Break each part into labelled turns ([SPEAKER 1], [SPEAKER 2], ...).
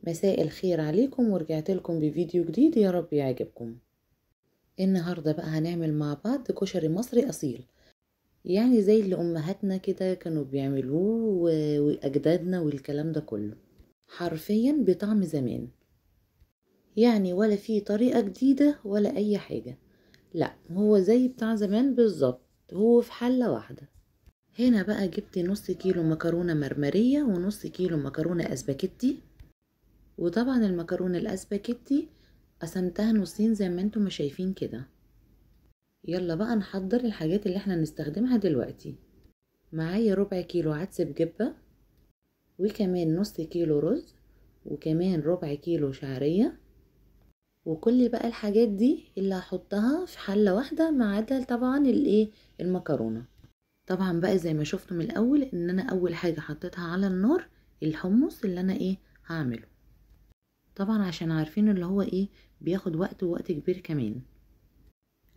[SPEAKER 1] مساء الخير عليكم، ورجعت لكم بفيديو جديد. يا رب يعجبكم. النهاردة بقى هنعمل مع بعض كشري مصري أصيل، يعني زي اللي أمهاتنا كده كانوا بيعملوه وأجدادنا والكلام ده كله، حرفيا بطعم زمان. يعني ولا فيه طريقة جديدة ولا أي حاجة، لا هو زي بتاع زمان بالظبط، هو في حلة واحدة. هنا بقى جبت نص كيلو مكرونة مرمرية ونص كيلو مكرونة أسباجيتي. وطبعا المكرونة الاسباجيتي قسمتها نصين زي ما انتم ما شايفين كده. يلا بقى نحضر الحاجات اللي احنا نستخدمها دلوقتي. معايا ربع كيلو عدس بجبة، وكمان نص كيلو رز، وكمان ربع كيلو شعرية. وكل بقى الحاجات دي اللي هحطها في حلة واحدة ما عدا طبعا المكرونة. طبعا بقى زي ما شفتوا من الاول ان انا اول حاجة حطيتها على النار الحمص اللي انا هعمله. طبعا عشان عارفين اللي هو بياخد وقت كبير كمان،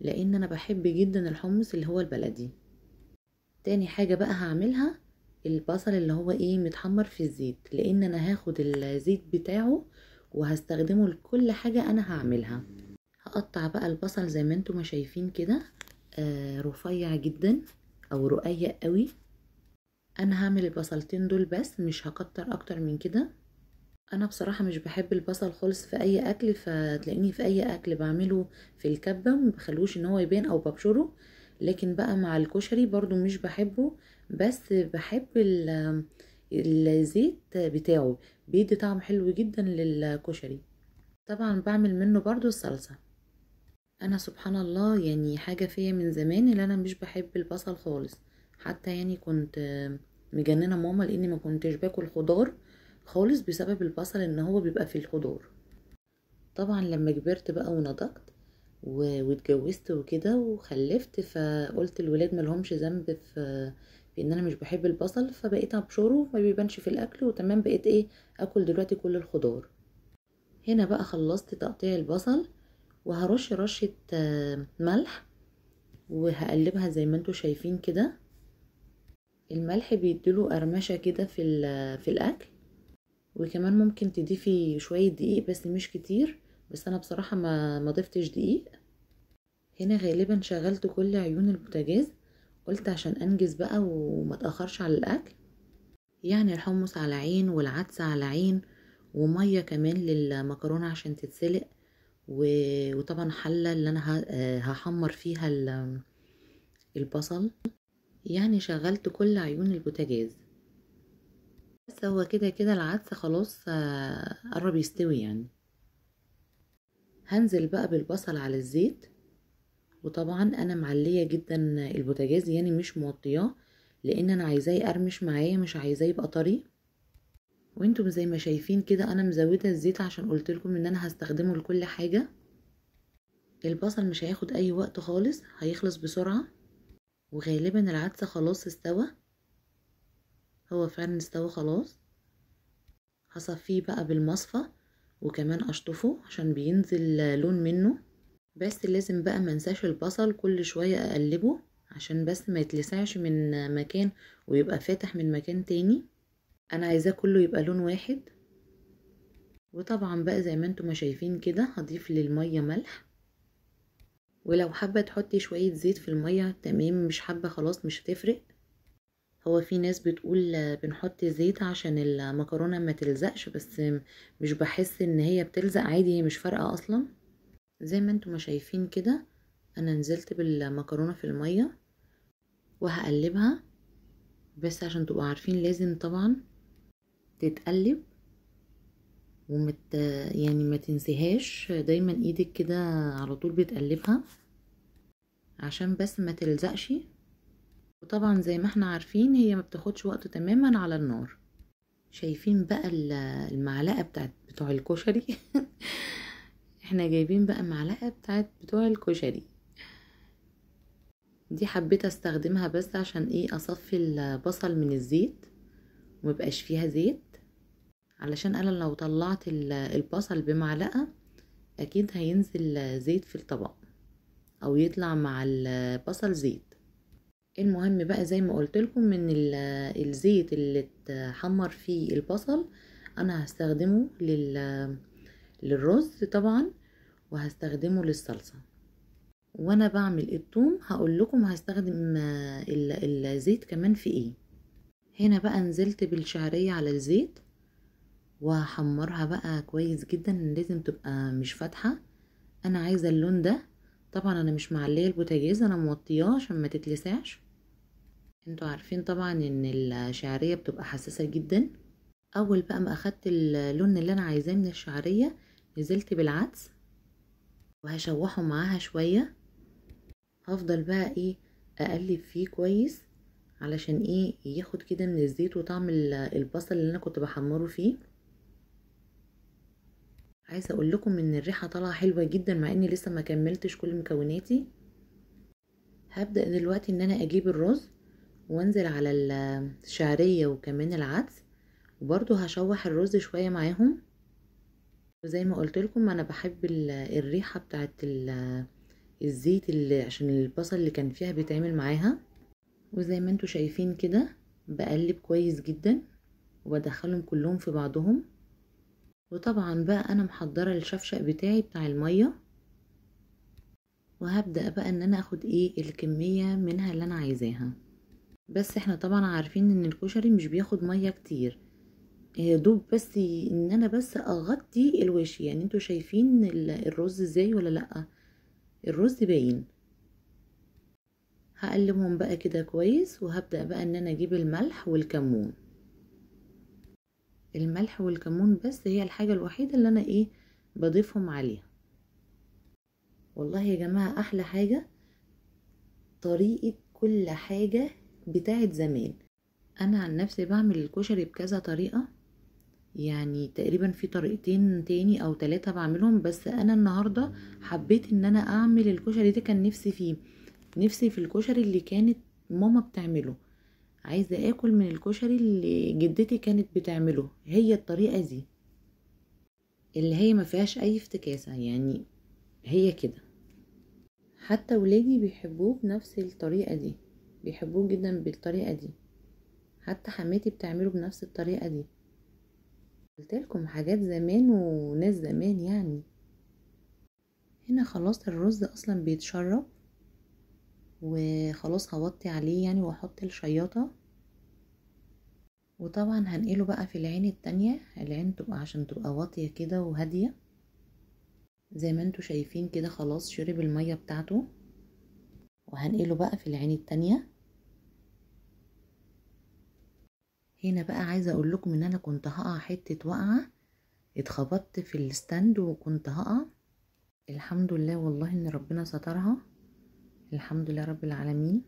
[SPEAKER 1] لان انا بحب جدا الحمص اللي هو البلدي. تاني حاجة بقى هعملها البصل اللي هو متحمر في الزيت، لان انا هاخد الزيت بتاعه وهستخدمه لكل حاجة انا هعملها. هقطع بقى البصل زي ما انتم ما شايفين كده، رفيع جدا او رقيق قوي. انا هعمل البصلتين دول بس، مش هكتر اكتر من كده. انا بصراحة مش بحب البصل خالص في اي اكل، فتلاقيني في اي اكل بعمله في الكبة مبخلوش ان هو يبان او ببشره. لكن بقى مع الكشري برضو مش بحبه، بس بحب الزيت بتاعه، بيدي طعم حلو جدا للكشري. طبعا بعمل منه برضو الصلصة. انا سبحان الله يعني حاجة فيا من زمان اللي انا مش بحب البصل خالص. حتى يعني كنت مجننة ماما لاني ما كنتش باكل خضار خالص بسبب البصل ان هو بيبقى في الخضار. طبعا لما كبرت بقى ونضجت واتجوزت وكده وخلفت، فقلت الولاد ملهمش ذنب في ان انا مش بحب البصل، فبقيت ابشره ما بيبانش في الاكل وتمام. بقيت اكل دلوقتي كل الخضار. هنا بقى خلصت تقطيع البصل، وهرش رشة ملح، وهقلبها زي ما انتوا شايفين كده. الملح بيديله قرمشة كده في الاكل. وكمان ممكن تضيفي شوية دقيق بس مش كتير، بس انا بصراحة ما ضفتش دقيق. هنا غالبا شغلت كل عيون البوتاجاز، قلت عشان انجز بقى وما تاخرش على الاكل. يعني الحمص على عين والعدس على عين، وميه كمان للمكرونه عشان تتسلق، وطبعا حله اللي انا هحمر فيها البصل. يعني شغلت كل عيون البوتاجاز. بس هو كده كده العدس خلاص قرب يستوي يعني. هنزل بقى بالبصل على الزيت. وطبعا انا معليه جدا البوتاجاز، يعني مش موطياه، لان انا عايزاه يقرمش معايا، مش عايزاه يبقى طري. وانتم زي ما شايفين كده انا مزوده الزيت عشان قلت لكم ان انا هستخدمه لكل حاجه. البصل مش هياخد اي وقت خالص، هيخلص بسرعه. وغالبا العدس خلاص استوى، هو فعلا استوى خلاص. هصفيه بقى بالمصفى، وكمان اشطفه عشان بينزل لون منه. بس لازم بقى منساش البصل كل شوية اقلبه، عشان بس ما يتلسعش من مكان ويبقى فاتح من مكان تاني. انا عايزاه كله يبقى لون واحد. وطبعا بقى زي ما انتم ما شايفين كده هضيف للمية ملح. ولو حابة تحطي شوية زيت في المية تمام، مش حابة خلاص مش هتفرق. هو في ناس بتقول بنحط زيت عشان المكرونة ما تلزقش، بس مش بحس ان هي بتلزق، عادي هي مش فارقة اصلا. زي ما انتم ما شايفين كده انا نزلت بالمكرونة في المية وهقلبها. بس عشان تبقوا عارفين لازم طبعا تتقلب يعني ما تنسيهاش دايما ايدك كده على طول بتقلبها عشان بس ما تلزقش. وطبعا زي ما احنا عارفين هي ما بتاخدش وقت تماما على النار. شايفين بقى المعلقة بتوع الكشري احنا جايبين بقى معلقة بتوع الكشري دي، حبيت استخدمها بس عشان اصفي البصل من الزيت ومبقاش فيها زيت. علشان انا لو طلعت البصل بمعلقة اكيد هينزل زيت في الطبق، او يطلع مع البصل زيت. المهم بقى زي ما قلت لكم ان الزيت اللي اتحمر فيه البصل انا هستخدمه للرز طبعا، وهستخدمه للصلصة. وانا بعمل الثوم هقول لكم هستخدم الزيت كمان في ايه. هنا بقى نزلت بالشعرية على الزيت وهحمرها بقى كويس جدا، لازم تبقى مش فاتحة. انا عايزة اللون ده. طبعا انا مش معليه البوتاجاز، انا موطياه عشان ما تتلسعش. انتوا عارفين طبعا ان الشعرية بتبقى حساسة جدا. اول بقى ما اخدت اللون اللي انا عايزاه من الشعرية، نزلت بالعدس وهشوحه معاها شوية. هفضل بقى ايه اقلب فيه كويس علشان ايه ياخد كده من الزيت وطعم البصل اللي انا كنت بحمره فيه. عايزه اقول لكم ان الريحه طالعه حلوه جدا مع اني لسه ما كملتش كل مكوناتي. هبدا دلوقتي ان انا اجيب الرز وانزل على الشعريه وكمان العدس، وبرضو هشوح الرز شويه معاهم. وزي ما قلت لكم انا بحب الريحه بتاعت الزيت اللي عشان البصل اللي كان فيها بيتعمل معاها. وزي ما انتوا شايفين كده بقلب كويس جدا وبدخلهم كلهم في بعضهم. وطبعا بقى انا محضره الشفشق بتاعي بتاع الميه، وهبدا بقى ان انا اخد ايه الكميه منها اللي انا عايزاها. بس احنا طبعا عارفين ان الكشري مش بياخد ميه كتير، يا دوب بس ان انا بس اغطي الوش. يعني انتوا شايفين الرز ازاي ولا لا؟ الرز باين. هقلبهم بقى كده كويس، وهبدا بقى ان انا اجيب الملح والكمون. الملح والكمون بس هي الحاجه الوحيده اللي انا ايه بضيفهم عليها. والله يا جماعه احلى حاجه طريقه كل حاجه بتاعت زمان. انا عن نفسي بعمل الكشري بكذا طريقه، يعني تقريبا في طريقتين تاني او 3 بعملهم، بس انا النهاردة حبيت ان انا اعمل الكشري ده. كان نفسي فيه، نفسي في الكشري اللي كانت ماما بتعمله. عايزة اكل من الكشري اللي جدتي كانت بتعمله، هي الطريقة دي اللي هي ما فيهاش اي افتكاسة، يعني هي كده. حتى ولادي بيحبوه بنفس الطريقة دي، بيحبوه جدا بالطريقة دي. حتى حماتي بتعمله بنفس الطريقة دي. قلت لكم حاجات زمان وناس زمان يعني. هنا خلاص الرز اصلا بيتشرب، وخلاص هوطي عليه يعني واحط الشياطة. وطبعا هنقله بقى في العين التانية، العين تبقى عشان تبقى واطية كده وهادية. زي ما انتوا شايفين كده خلاص شرب المية بتاعته، وهنقله بقى في العين التانية. هنا بقى عايزة اقول لكم ان انا كنت هقع حتة وقعة، اتخبطت في الستاند وكنت هقع. الحمد لله والله ان ربنا سترها، الحمد لله رب العالمين.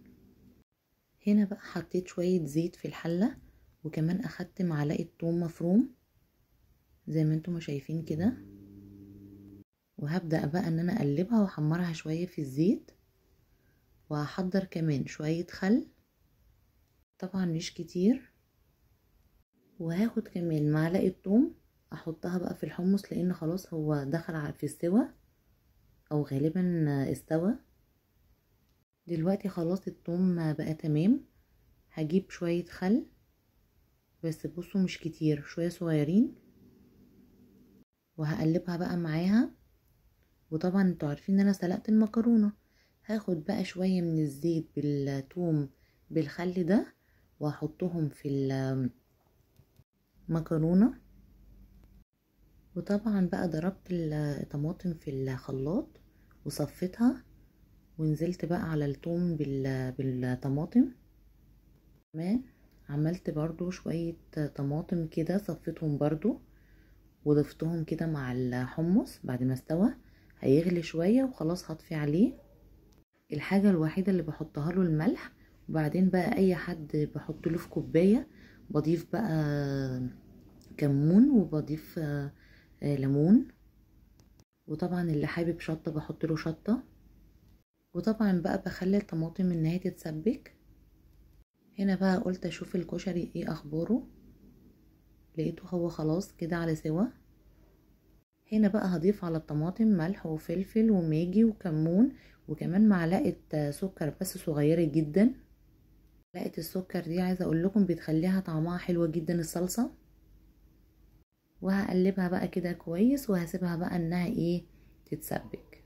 [SPEAKER 1] هنا بقى حطيت شوية زيت في الحلة، وكمان اخدت معلقة توم مفروم زي ما انتم شايفين كده. وهبدأ بقى ان انا اقلبها واحمرها شوية في الزيت. وهحضر كمان شوية خل، طبعا مش كتير. وهاخد كمان معلقة توم احطها بقى في الحمص، لان خلاص هو دخل في السوا او غالبا استوى. دلوقتي خلاص التوم بقى تمام. هجيب شوية خل، بس بصوا مش كتير، شوية صغيرين. وهقلبها بقى معاها. وطبعا انتوا عارفين ان انا سلقت المكرونة، هاخد بقى شوية من الزيت بالثوم بالخل ده واحطهم في المكرونة. وطبعا بقى ضربت الطماطم في الخلاط وصفيتها، ونزلت بقى على الثوم بالطماطم. كمان عملت برضو شوية طماطم كده صفيتهم برضو، وضفتهم كده مع الحمص بعد ما استوى. هيغلي شوية وخلاص هطفي عليه. الحاجة الوحيدة اللي بحطها له الملح، وبعدين بقى اي حد بحط له في كوباية بضيف بقى كمون، وبضيف ليمون. وطبعا اللي حابب شطة بحط له شطة. وطبعا بقى بخلي الطماطم ان هي تتسبك. هنا بقى قلت اشوف الكشري ايه اخباره، لقيته هو خلاص كده على سوا. هنا بقى هضيف على الطماطم ملح وفلفل وماجي وكمون، وكمان معلقة سكر بس صغيرة جدا. معلقة السكر دي عايزة اقول لكم بتخليها طعمها حلوة جدا الصلصة. وهقلبها بقى كده كويس وهسيبها بقى انها ايه تتسبك.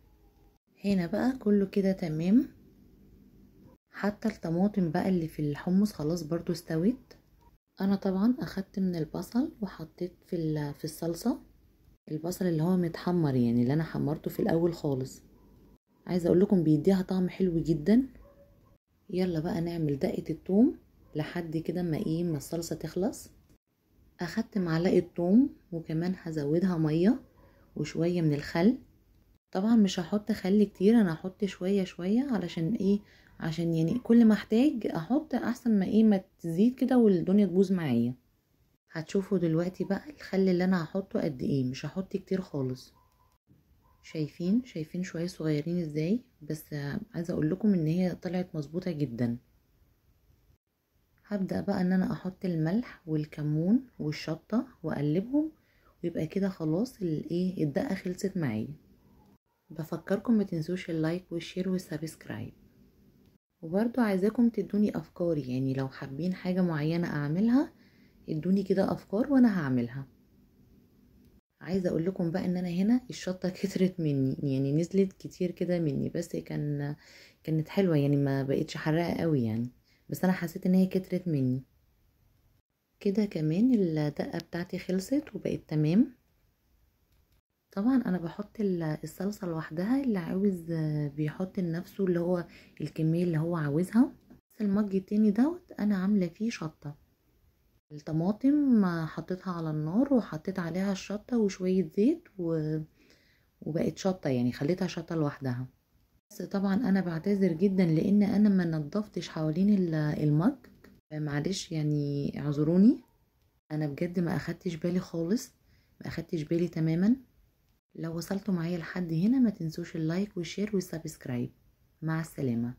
[SPEAKER 1] هنا بقى كله كده تمام. حتى الطماطم بقى اللي في الحمص خلاص برضو استوت. انا طبعا اخدت من البصل وحطيت في الصلصة البصل اللي هو متحمر، يعني اللي انا حمرته في الاول خالص. عايزه اقول لكم بيديها طعم حلو جدا. يلا بقى نعمل دقة الثوم لحد كده ما الصلصة تخلص. اخدت معلقة ثوم وكمان هزودها مية وشوية من الخل. طبعا مش هحط خل كتير، انا هحط شوية شوية علشان عشان يعني كل ما احتاج احط احسن ما تزيد كده والدنيا تبوظ معايا. هتشوفوا دلوقتي بقى الخل اللي انا هحطه قد ايه، مش هحط كتير خالص. شايفين شوية صغيرين ازاي، بس عايزة اقول لكم ان هي طلعت مظبوطة جدا. هبدأ بقى ان انا احط الملح والكمون والشطة واقلبهم، ويبقى كده خلاص الدقة خلصت معايا. بفكركم ما تنسوش اللايك والشير والسبسكرايب. وبرضو عايزاكم تدوني افكار، يعني لو حابين حاجة معينة اعملها ادوني كده افكار وانا هعملها. عايزه اقول لكم بقى ان انا هنا الشطه كترت مني، يعني نزلت كتير كده مني، بس كانت حلوه يعني ما بقتش حراقه قوي يعني، بس انا حسيت ان هي كترت مني. كده كمان الدقه بتاعتي خلصت وبقت تمام. طبعا انا بحط الصلصه لوحدها، اللي عاوز بيحط لنفسه اللي هو الكميه اللي هو عاوزها. بس المج التاني دوت انا عامله فيه شطه. الطماطم حطيتها على النار وحطيت عليها الشطه وشويه زيت وبقت شطة، يعني خليتها شطة لوحدها. بس طبعا انا بعتذر جدا لان انا ما نضفتش حوالين المج. معلش يعني اعذروني. انا بجد ما اخدتش بالي خالص، ما اخدتش بالي تماما. لو وصلتوا معايا لحد هنا ما تنسوش اللايك والشير والسبسكرايب. مع السلامة.